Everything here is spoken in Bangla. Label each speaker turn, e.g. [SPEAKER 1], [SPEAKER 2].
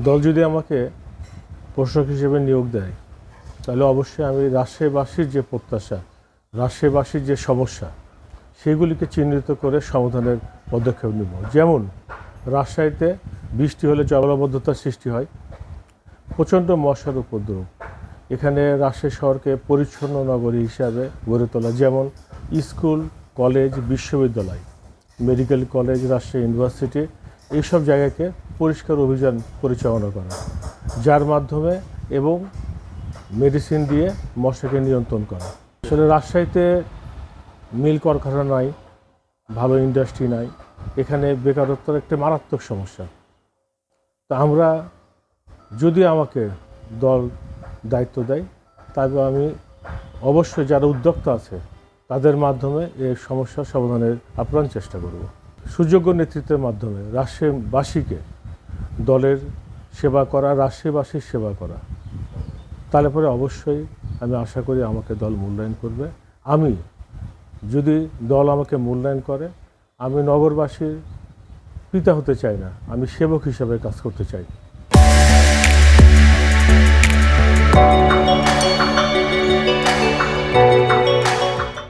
[SPEAKER 1] দল যদি আমাকে প্রশাসক হিসেবে নিয়োগ দেয় তাহলে অবশ্যই আমি রাজশাহীবাসীর যে প্রত্যাশা, রাজশাহীবাসীর যে সমস্যা, সেগুলিকে চিহ্নিত করে সমাধানের পদক্ষেপ নেব। যেমন রাজশাহীতে বৃষ্টি হলে জলাবদ্ধতার সৃষ্টি হয়, প্রচণ্ড মশার উপদ্রব। এখানে রাজশাহী শহরকে পরিচ্ছন্ন নগরী হিসাবে গড়ে তোলা, যেমন স্কুল, কলেজ, বিশ্ববিদ্যালয়, মেডিকেল কলেজ, রাজশাহী ইউনিভার্সিটি, এইসব জায়গাকে পরিষ্কার অভিযান পরিচালনা করা, যার মাধ্যমে এবং মেডিসিন দিয়ে মশাকে নিয়ন্ত্রণ করা। আসলে রাজশাহীতে মিল কারখানা নাই, ভালো ইন্ডাস্ট্রি নাই, এখানে বেকারত্বের একটা মারাত্মক সমস্যা। তা আমরা যদি আমাকে দল দায়িত্ব দেয় তবে আমি অবশ্যই যারা উদ্যোক্তা আছে তাদের মাধ্যমে এই সমস্যার সমাধানের আপ্রাণ চেষ্টা করব। সুযোগ্য নেতৃত্বের মাধ্যমে রাজশাহীবাসীকে দলের সেবা করা, রাজশাহীবাসীর সেবা করা, তাহলে পরে অবশ্যই আমি আশা করি আমাকে দল মূল্যায়ন করবে। আমি যদি দল আমাকে মূল্যায়ন করে, আমি নগরবাসীর পিতা হতে চাই না, আমি সেবক হিসাবে কাজ করতে চাই।